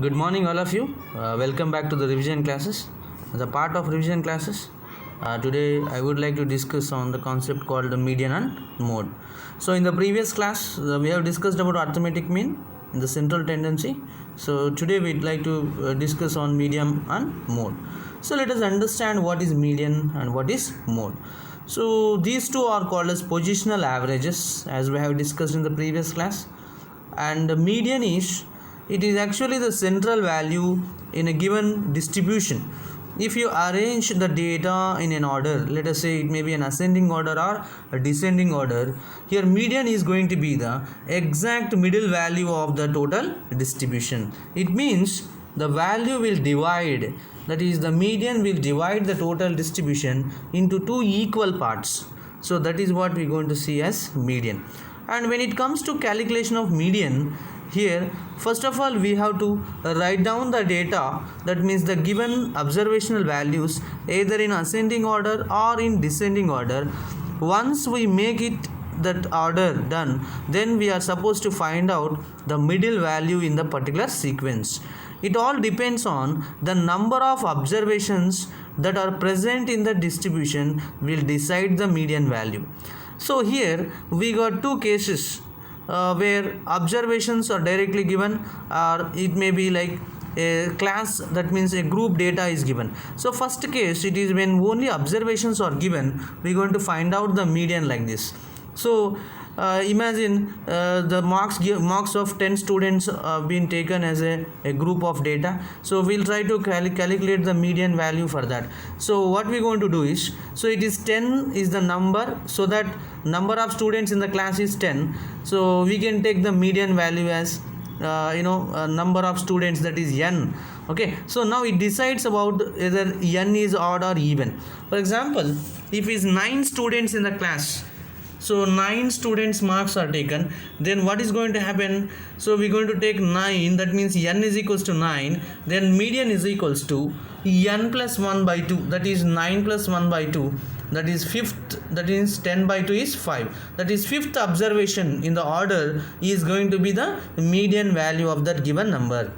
Good morning, all of you. Welcome back to the revision classes. As a part of revision classes, today I would like to discuss on the concept called the median and mode. So, in the previous class, we have discussed about arithmetic mean and the central tendency. So, today we'd like to discuss on median and mode. So, let us understand what is median and what is mode. So, these two are called as positional averages, as we have discussed in the previous class. And the median is actually the central value in a given distribution. If you arrange the data in an order, let us say it may be an ascending order or a descending order, here median is going to be the exact middle value of the total distribution. It means the value will divide, that is the median will divide the total distribution into two equal parts. So that is what we are going to see as median. And when it comes to calculation of median, here first of all we have to write down the data, that means the given observational values either in ascending order or in descending order. Once we make it that order done, then we are supposed to find out the middle value in the particular sequence. It all depends on the number of observations that are present in the distribution will decide the median value. So here we got two cases where observations are directly given, or it may be like a class, that means a group data is given. So first case, it is when only observations are given, we are going to find out the median like this. So imagine the marks of 10 students been taken as a group of data. So we'll try to calculate the median value for that. So what we're going to do is, so it is 10 is the number, so that number of students in the class is 10. So we can take the median value as number of students, that is n. Okay, so now it decides about whether n is odd or even. For example, if is 9 students in the class, so 9 students marks are taken, then what is going to happen? So we're going to take 9, that means n is equals to 9, then median is equals to n plus 1 by 2, that is 9 plus 1 by 2, that is fifth, that is 10 by 2 is 5, that is fifth observation in the order is going to be the median value of that given number.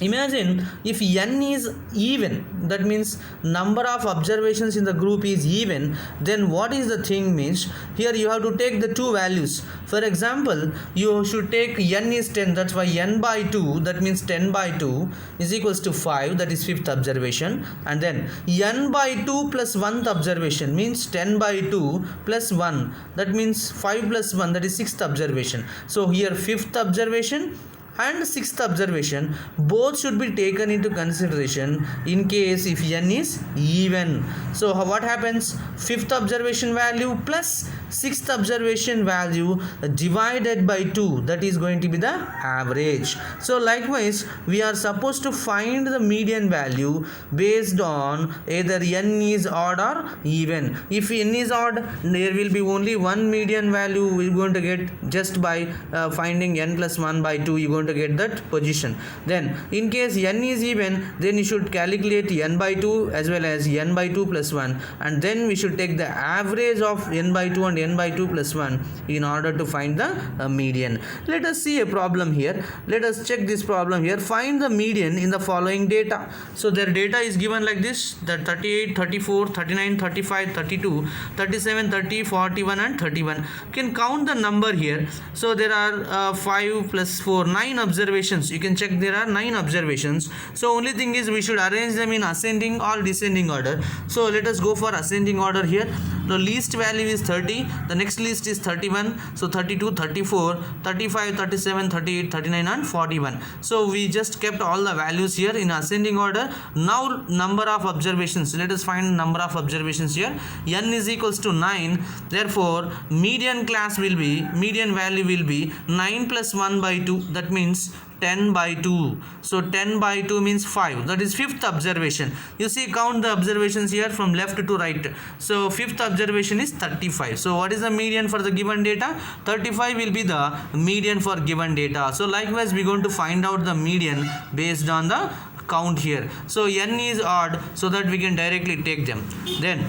Imagine if n is even, that means number of observations in the group is even, then what is the thing means, here you have to take the two values. For example, you should take n is 10, that's why n by 2, that means 10 by 2 is equals to 5, that is fifth observation, and then n by 2 plus 1th observation means 10 by 2 plus 1, that means 5 plus 1, that is sixth observation. So here fifth observation and sixth observation both should be taken into consideration in case if n is even. So what happens, fifth observation value plus sixth observation value divided by 2, that is going to be the average. So likewise we are supposed to find the median value based on either n is odd or even. If n is odd, there will be only one median value we are going to get just by finding n plus 1 by 2, you are going to get that position. Then in case n is even, then you should calculate n by 2 as well as n by 2 plus 1, and then we should take the average of n by 2 and n by 2 plus 1 in order to find the median. Let us see a problem here. Let us check this problem here. Find the median in the following data. So their data is given like this, that 38, 34, 39, 35, 32, 37, 30, 41 and 31. You can count the number here. So there are 5 plus 4, 9 observations. You can check there are 9 observations. So only thing is we should arrange them in ascending or descending order. So let us go for ascending order here. The least value is 30, the next least is 31, so 32, 34, 35, 37, 38, 39 and 41. So we just kept all the values here in ascending order. Now number of observations, let us find number of observations here. N is equals to 9, therefore median value will be 9 plus 1 by 2, that means 10 by 2. So 10 by 2 means 5, that is fifth observation. You see, count the observations here from left to right. So fifth observation is 35. So what is the median for the given data? 35 will be the median for given data. So likewise we are going to find out the median based on the count here. So n is odd, so that we can directly take them. Then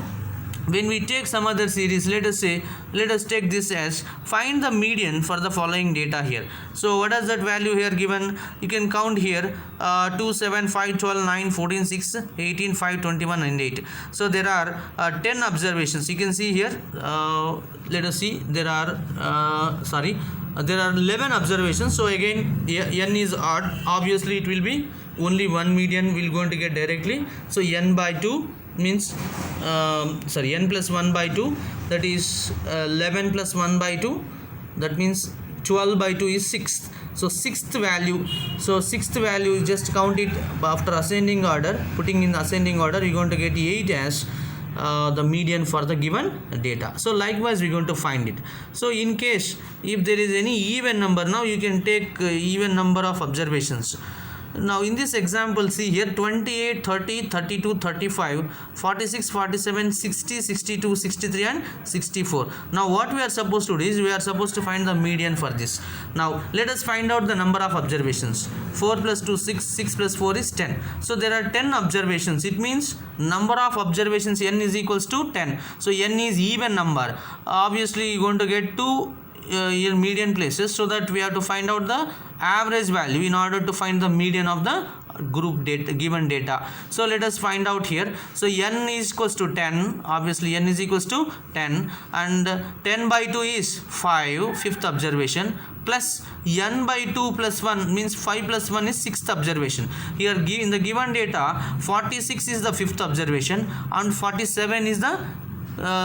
when we take some other series, let us take this as find the median for the following data here. So what is that value here given? You can count here 2, 7, 5, 12, 9, 14, 6, 18, 5, 21 and 8. So there are 10 observations. You can see here, let us see, there are there are 11 observations. So again n is odd, obviously it will be only one median we're going to get directly. So n by 2 means n plus 1 by 2, that is 11 plus 1 by 2, that means 12 by 2 is 6th. So sixth value, just count it after ascending order, putting in ascending order, you're going to get 8 as the median for the given data. So likewise we're going to find it. So in case if there is any even number, now you can take even number of observations. Now in this example, see here 28, 30, 32, 35, 46, 47, 60, 62, 63 and 64. Now what we are supposed to do is we are supposed to find the median for this. Now let us find out the number of observations. 4 plus 2 6, 6 plus 4 is 10. So there are 10 observations. It means number of observations n is equals to 10. So n is even number. Obviously you are going to get two median places, so that we have to find out the average value in order to find the median of the group data, given data. So let us find out here. So n is equals to 10, obviously n is equals to 10, and 10 by 2 is 5, fifth observation, plus n by 2 plus 1 means 5 plus 1 is sixth observation. Here in the given data 46 is the fifth observation and 47 is the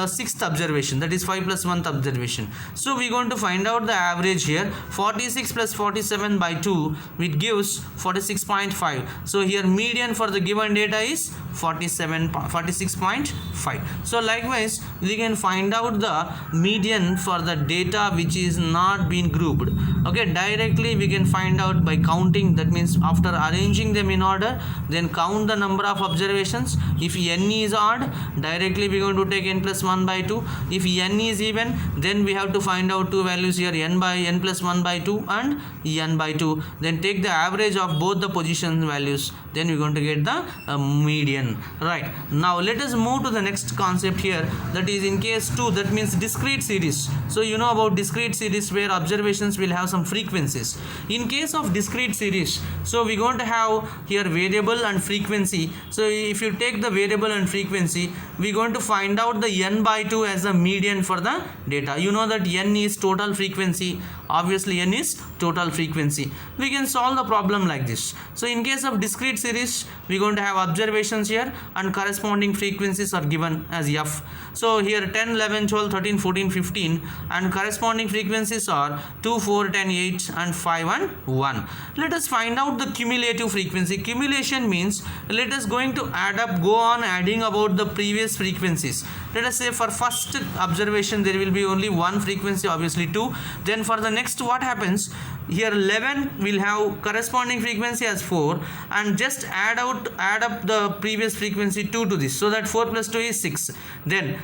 sixth observation, that is 5 plus 1th observation. So we are going to find out the average here. 46 plus 47 by 2, which gives 46.5. So here median for the given data is 46.5. So likewise we can find out the median for the data which is not been grouped. Okay, directly we can find out by counting, that means after arranging them in order, then count the number of observations. If n is odd, directly we are going to take n plus 1 by 2. If n is even, then we have to find out two values here, n plus 1 by 2 and n by 2. Then take the average of both the position values, then we're going to get the median. Right, now let us move to the next concept here, that is in case 2, that means discrete series. So you know about discrete series where observations will have some frequencies. In case of discrete series, so we're going to have here variable and frequency. So if you take the variable and frequency, we're going to find out the n by 2 as the median for the data. You know that n is total frequency, obviously n is total frequency. We can solve the problem like this. So in case of discrete series, we're going to have observations here and corresponding frequencies are given as f. So here 10, 11, 12, 13, 14, 15 and corresponding frequencies are 2, 4, 10, 8 and 5 and 1. Let us find out the cumulative frequency. Cumulation means let us going to add up, go on adding about the previous frequencies. Let us say for first observation there will be only one frequency, obviously 2. Then for the next, what happens here, 11 will have corresponding frequency as 4 and just add up the previous frequency 2 to this, so that 4 plus 2 is 6. Then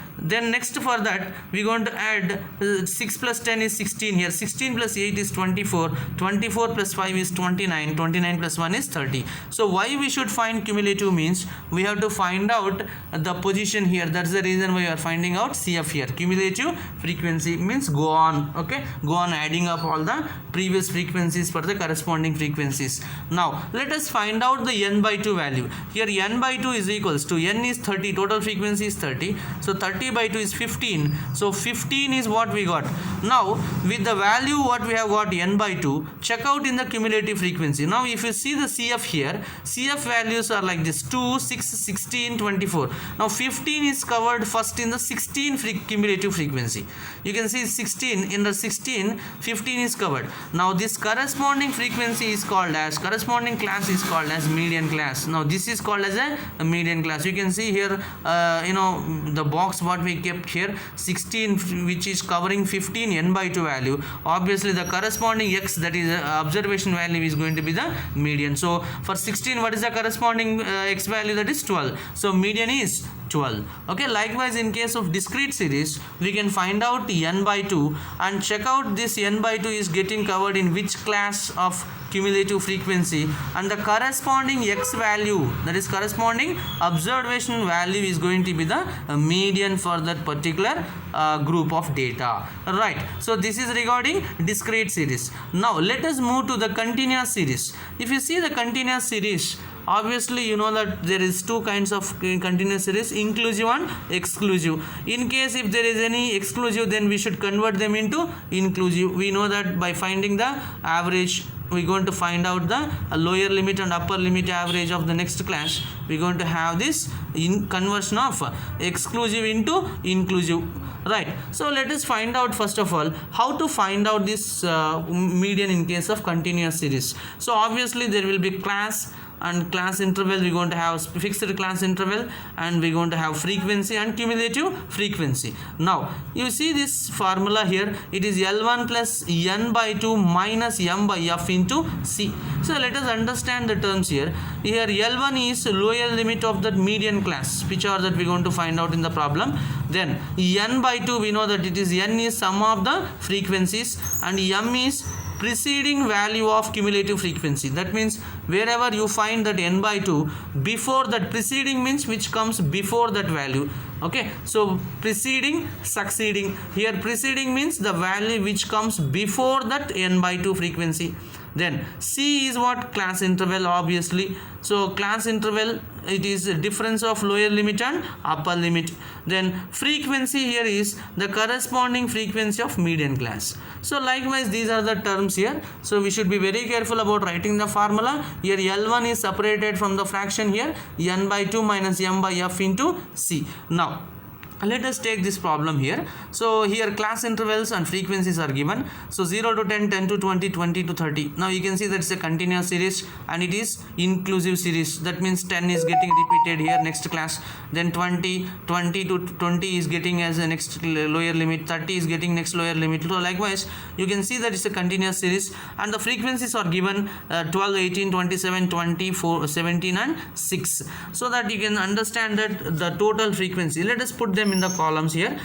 next for that we are going to add 6 plus 10 is 16 here, 16 plus 8 is 24, 24 plus 5 is 29, 29 plus 1 is 30. So why we should find cumulative means we have to find out the position here. That's the reason why we are finding out CF here. Cumulative frequency means go on, okay, go on adding up all the previous frequencies for the corresponding frequencies. Now let us find out the n by 2 value. Here n by 2 is equals to, n is 30, total frequency is 30, so 30 by 2 is 15. So 15 is what we got. Now with the value what we have got, n by 2, check out in the cumulative frequency. Now if you see the CF here, CF values are like this: 2, 6, 16, 24. Now 15 is covered first in the 16 cumulative frequency. You can see 16, in the 16 15 is covered. Now this corresponding frequency is called as, corresponding class is called as median class. Now this is called as a median class. You can see here the box what we kept here, 16 which is covering 15 n by 2 value. Obviously the corresponding x, that is observation value, is going to be the median. So for 16, what is the corresponding x value? That is 12. So median is 12. Okay, likewise in case of discrete series we can find out n by 2 and check out this n by 2 is getting covered in which class of cumulative frequency, and the corresponding x value, that is corresponding observation value, is going to be the median for that particular group of data. Right, so this is regarding discrete series. Now let us move to the continuous series. If you see the continuous series, obviously you know that there is two kinds of continuous series, inclusive and exclusive. In case if there is any exclusive, then we should convert them into inclusive. We know that by finding the average, we're going to find out the lower limit and upper limit average of the next class. We're going to have this in conversion of exclusive into inclusive. Right, so let us find out first of all how to find out this median in case of continuous series. So obviously there will be class and class interval. We're going to have fixed class interval, and we're going to have frequency and cumulative frequency. Now you see this formula here, it is L1 plus n by 2 minus m by f into c. So let us understand the terms here. Here L1 is lower limit of that median class, which are that we're going to find out in the problem. Then n by 2, we know that it is n is sum of the frequencies, and m is preceding value of cumulative frequency. That means wherever you find that n by 2, before that, preceding means which comes before that value. Okay, so preceding, succeeding. Here preceding means the value which comes before that n by 2 frequency. Then C is what? Class interval, obviously. So class interval, it is a difference of lower limit and upper limit. Then frequency here is the corresponding frequency of median class. So likewise these are the terms here. So we should be very careful about writing the formula. Here L1 is separated from the fraction here, n by 2 minus m by f into C. Now let us take this problem here. So here class intervals and frequencies are given. So 0 to 10, 10 to 20, 20 to 30. Now you can see that it's a continuous series and it is inclusive series. That means 10 is getting repeated here next class. Then 20 to 20 is getting as a next lower limit. 30 is getting next lower limit. So likewise you can see that it's a continuous series, and the frequencies are given 12, 18, 27, 24, 17 and 6. So that you can understand that the total frequency. Let us put them in the columns here.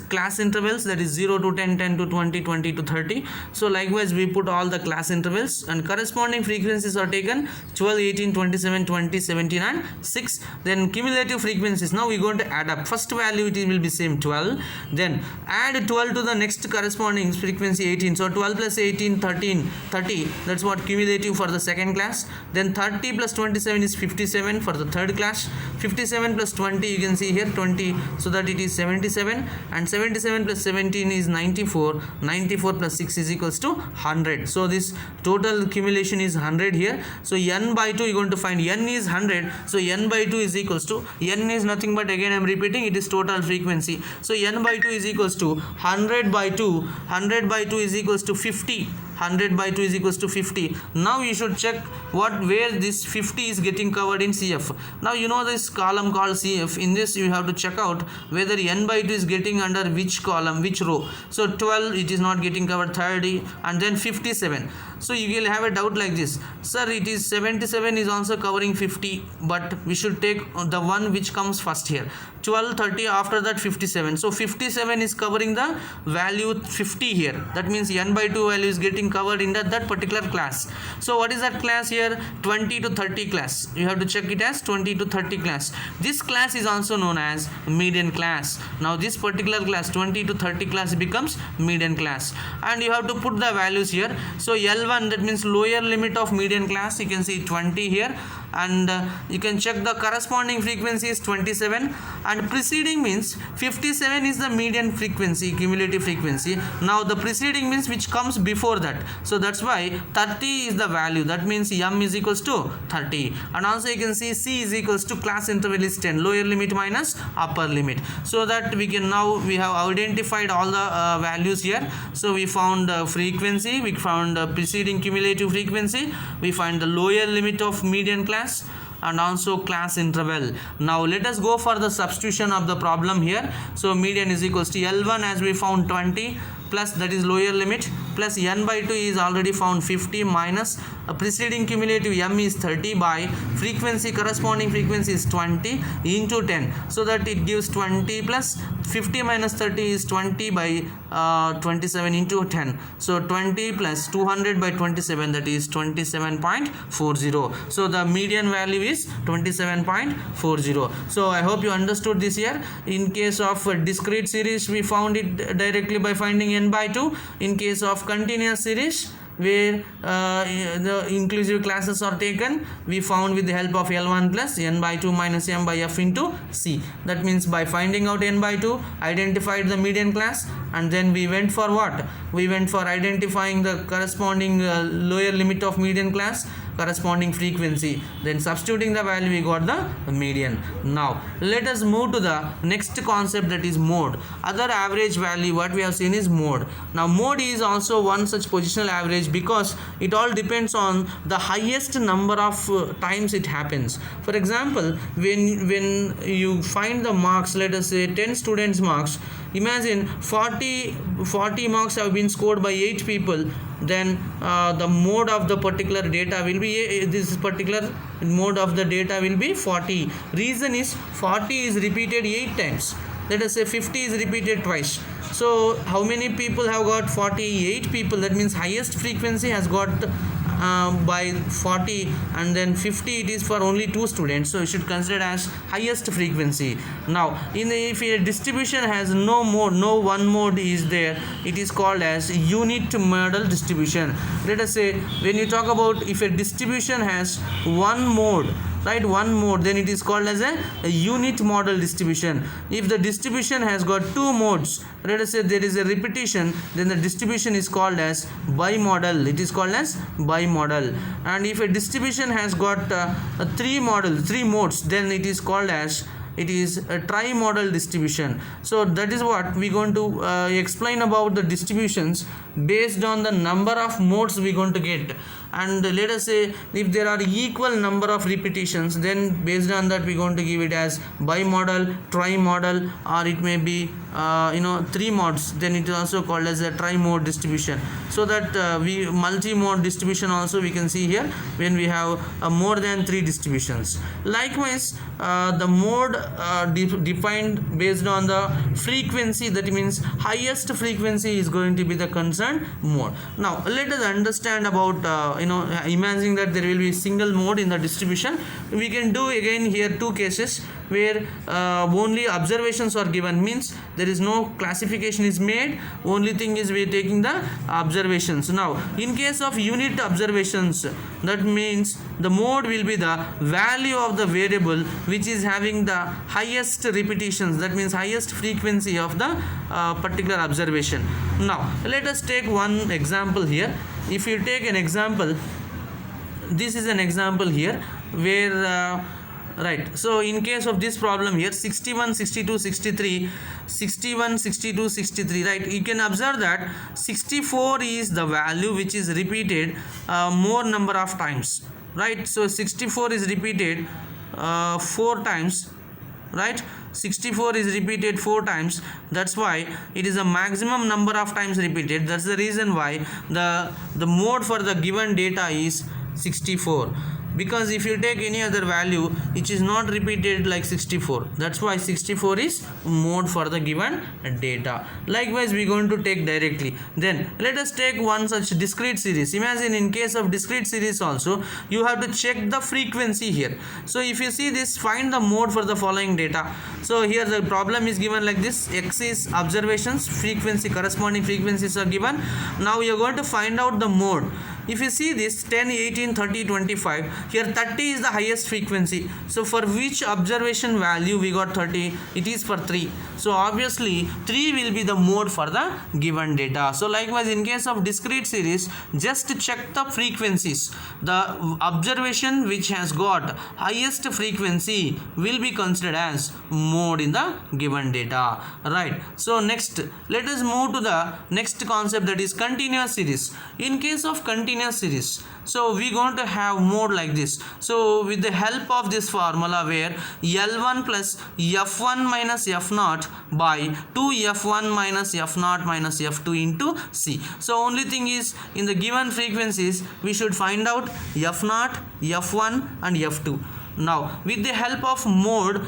Class intervals, that is 0 to 10, 10 to 20, 20 to 30. So likewise we put all the class intervals, and corresponding frequencies are taken 12, 18, 27, 20, 17 and 6. Then cumulative frequencies, now we're going to add up. First value it will be same 12, then add 12 to the next corresponding frequency 18. So 12 plus 18, 13, 30, that's what cumulative for the second class. Then 30 plus 27 is 57 for the third class. 57 plus 20, you can see here 20, so that it is 77, and 77 plus 17 is 94. 94 plus 6 is equals to 100. So this total accumulation is 100 here. So n by 2 you're going to find n is 100. So n by 2 is equals to, n is nothing but, again I'm repeating, it is total frequency. So n by 2 is equals to 100 by 2. 100 by 2 is equals to 50. 100 by 2 is equals to 50. Now you should check where this 50 is getting covered in CF. Now you know this column called CF. In this you have to check out whether n by 2 is getting under which column, which row. So 12 it is not getting covered, 30, and then 57. So you will have a doubt like this, sir, it is 77 is also covering 50, but we should take the one which comes first here. 12, 30, after that 57. So 57 is covering the value 50 here. That means n by 2 value is getting covered in that particular class. So what is that class here? 20 to 30 class. You have to check it as 20 to 30 class. This class is also known as median class. Now this particular class 20 to 30 class becomes median class, and you have to put the values here. So L1, that means lower limit of median class, you can see 20 here, and you can check the corresponding frequency is 27, and preceding means 57 is the median frequency, cumulative frequency. Now the preceding means which comes before that. So that's why 30 is the value. That means m is equals to 30, and also you can see C is equals to class interval is 10, lower limit minus upper limit. So that we can, now we have identified all the values here. So we found frequency, we found preceding cumulative frequency, we find the lower limit of median class, and also class interval. Now let us go for the substitution of the problem here. So median is equals to L1, as we found 20, plus that is lower limit, plus n by 2 is already found 50, minus preceding cumulative m is 30 by frequency, corresponding frequency is 20 into 10. So that it gives 20 plus 50 minus 30 is 20 by 27 into 10. So 20 plus 200 by 27, that is 27.40. So the median value is 27.40. So I hope you understood this here. In case of discrete series, we found it directly by finding n by 2. In case of continuous series, where the inclusive classes are taken, we found with the help of L1 plus n by 2 minus m by f into c. That means by finding out n by 2, identified the median class, and then we went for what? We went for identifying the corresponding lower limit of median class, corresponding frequency, then substituting the value, we got the median. Now let us move to the next concept, that is mode. Other average value what we have seen is mode. Now mode is also one such positional average, because it all depends on the highest number of times it happens. For example, when you find the marks, let us say 10 students marks, imagine 40 marks have been scored by 8 people, then the mode of the particular data will be this particular mode of the data will be 40. Reason is 40 is repeated 8 times. Let us say 50 is repeated twice. So how many people have got 48 people? That means highest frequency has got by 40, and then 50 it is for only 2 students, so you should consider as highest frequency. Now if a distribution has no mode, no one mode is there, it is called as unit model distribution. Let us say when you talk about if a distribution has one mode, right, one mode, then it is called as a unit model distribution. If the distribution has got 2 modes, let us say there is a repetition, then the distribution is called as bimodal. It is called as bimodal. And if a distribution has got 3 modes, then it is called as a trimodal distribution. So that is what we are going to explain about the distributions based on the number of modes we are going to get. And let us say if there are equal number of repetitions, then based on that we are going to give it as bimodal, trimodal, or it may be 3 modes, then it is also called as a tri-mode distribution. So that we multi-mode distribution also we can see here when we have more than 3 distributions. Likewise, the mode defined based on the frequency, that means highest frequency is going to be the concerned mode. Now let us understand about imagining that there will be single mode in the distribution. We can do again here 2 cases where only observations are given, means there is no classification is made, only thing is we are taking the observations. Now in case of unit observations, that means the mode will be the value of the variable which is having the highest repetitions, that means highest frequency of the particular observation. Now let us take one example here. If you take an example, this is an example here where right, so in case of this problem here, 61, 62, 63, 61, 62, 63, right, you can observe that 64 is the value which is repeated more number of times, right? So 64 is repeated 4 times, right? 64 is repeated 4 times. That's why it is a maximum number of times repeated. That's the reason why the mode for the given data is 64. Because if you take any other value, it is not repeated like 64. That's why 64 is mode for the given data. Likewise, we are going to take directly. Then let us take one such discrete series. Imagine in case of discrete series also, you have to check the frequency here. So if you see this, find the mode for the following data. So here the problem is given like this. X is observations, frequency, corresponding frequencies are given. Now you are going to find out the mode. If you see this 10, 18, 30, 25, here 30 is the highest frequency. So for which observation value we got 30? It is for 3. So obviously 3 will be the mode for the given data. So likewise in case of discrete series, just check the frequencies. The observation which has got highest frequency will be considered as mode in the given data. Right. So next, let us move to the next concept, that is continuous series. In case of continuous series, so we are going to have mode like this. So with the help of this formula where L1 plus F1 minus F0 by 2F1 minus F0 minus F2 into C. So only thing is, in the given frequencies we should find out F0, F1 and F2. Now with the help of mode,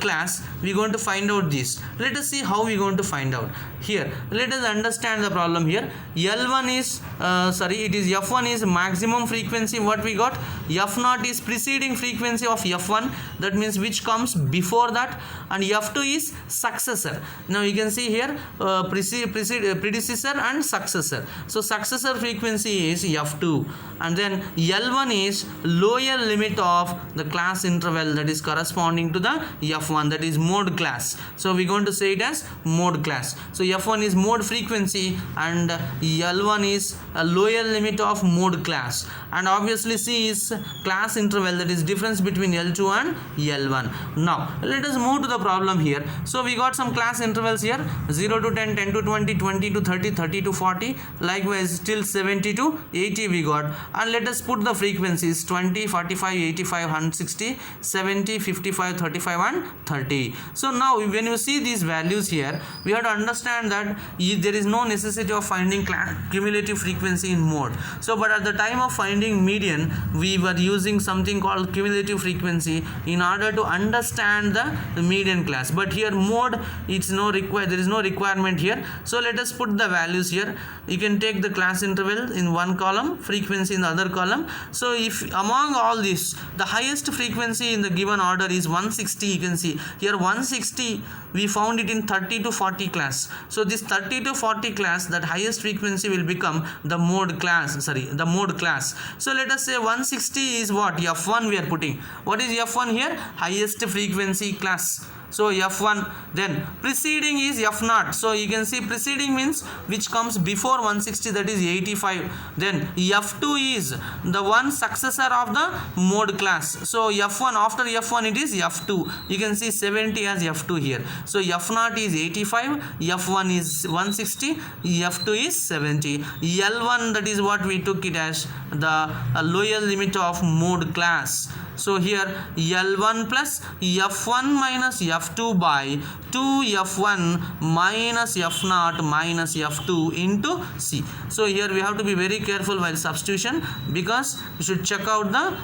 class, we are going to find out this. Let us see how we are going to find out. Here let us understand the problem here. L1 is it is F1 is maximum frequency. What we got? F0 is preceding frequency of F1, that means which comes before that, and F2 is successor. Now you can see here predecessor and successor. So successor frequency is F2, and then L1 is lower limit of the class interval that is corresponding to the F1, that is mode class. So we are going to say it as mode class. So F1 is mode frequency and L1 is a lower limit of mode class, and obviously C is class interval, that is difference between L2 and L1. Now let us move to the problem here. So we got some class intervals here, 0 to 10, 10 to 20, 20 to 30, 30 to 40, likewise till 70 to 80 we got. And let us put the frequencies 20, 45, 85, 160, 70, 55, 35 and 30. So now when you see these values here, we have to understand that there is no necessity of finding cumulative frequency in mode. So but at the time of finding median, we were using something called cumulative frequency in order to understand the median class. But here mode, there is no requirement here. So let us put the values here. You can take the class interval in one column, frequency in the other column. So if among all this, the highest frequency in the given order is 160, you can see here 160 we found it in 30 to 40 class. So this 30 to 40 class, that highest frequency will become the mode class. So let us say 160 is what? F1 we are putting. What is F1 here? Highest frequency class. So F1, then preceding is F0. So you can see preceding means which comes before 160, that is 85. Then F2 is the one successor of the mode class. So F1, after F1 it is F2. You can see 70 as F2 here. So F0 is 85, F1 is 160, F2 is 70. L1, that is what we took it as the lower limit of mode class. So here L1 plus F1 minus F2 by 2F1 minus F0 minus F2 into C. So here we have to be very careful while substitution, because we should check out the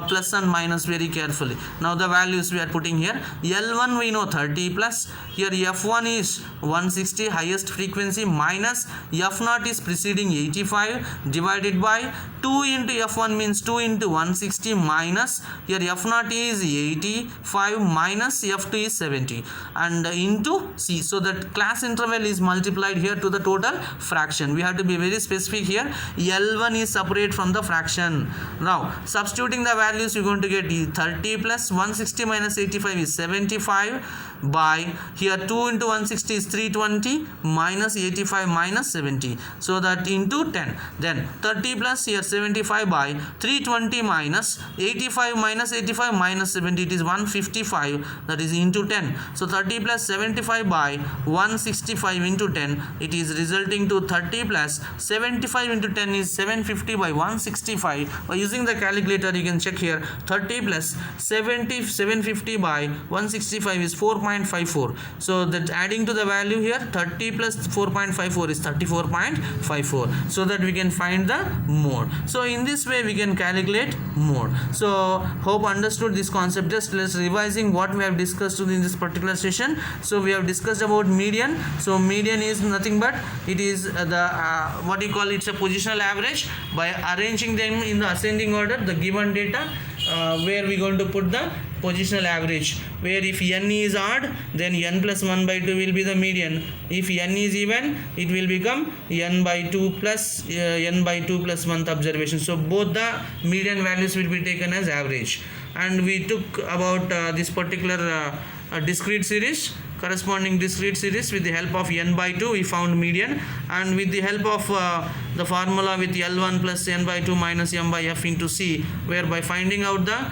plus and minus very carefully. Now the values we are putting here, L1 we know 30 plus, here F1 is 160 highest frequency minus F0 is preceding 85 divided by 2 into F1 means 2 into 160 minus here F0 is 85 minus F2 is 70 and into C. So that class interval is multiplied here to the total fraction. We have to be very specific here. L1 is separate from the fraction. Now substituting the values, you're going to get 30 plus 160 minus 85 is 75 by here 2 into 160 is 320 minus 85 minus 70. So that into 10. Then 30 plus here 75 by 320 minus 85 minus 85 minus 70, it is 155, that is into 10. So 30 plus 75 by 165 into 10, it is resulting to 30 plus 75 into 10 is 750 by 165. By using the calculator you can check here, 30 plus 750 by 165 is 4.54. So that adding to the value here, 30 plus 4.54 is 34.54, so that we can find the mode. So in this way we can calculate mode. So hope understood this concept. Just let's revising what we have discussed in this particular session. So we have discussed about median. So median is nothing but it is the what you call, it's a positional average. By arranging them in the ascending order, the given data, where we going to put the positional average, where if n is odd, then n plus 1 by 2 will be the median. If n is even, it will become n by 2 plus n by 2 plus 1th observation. So both the median values will be taken as average. And we took about this particular discrete series, corresponding discrete series. With the help of n by 2 we found median, and with the help of the formula with L1 plus n by 2 minus m by f into C, whereby finding out the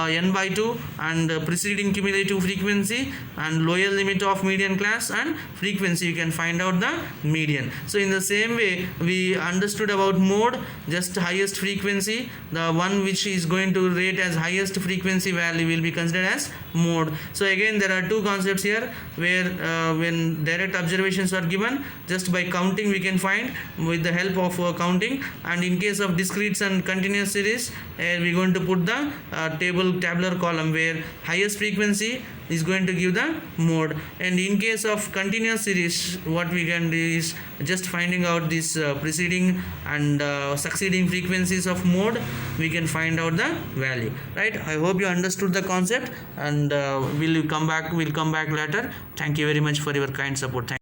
n by 2 and preceding cumulative frequency and lower limit of median class and frequency, you can find out the median. So in the same way we understood about mode, just highest frequency, the one which is going to rate as highest frequency value will be considered as mode. So again there are two concepts here, where when direct observations are given, just by counting counting we can find with the help of counting. And in case of discretes and continuous series, we're going to put the tabular column where highest frequency is going to give the mode. And in case of continuous series, what we can do is just finding out this preceding and succeeding frequencies of mode, we can find out the value, right? I hope you understood the concept, and we'll come back later. Thank you very much for your kind support.